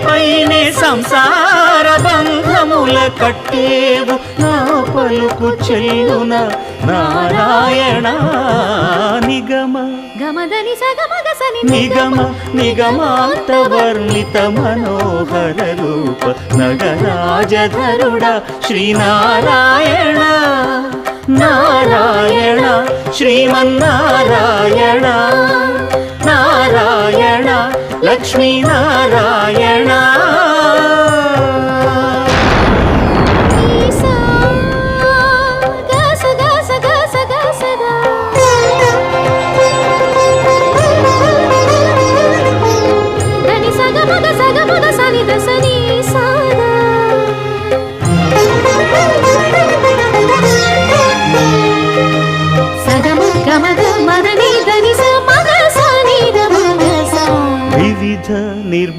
పైనే సంసార బంధముల కట్టేవు నా పలుకు చెల్లున నారాయణ నిగమ గమదని సగమగసని నిగమ నిగమాంత వర్ణిత మనోహర రూప నగరాజధరుడ శ్రీనారాయణ నారాయణ శ్రీమన్నారాయణ నారాయణ లక్ష్మీనారాయణ వివిధ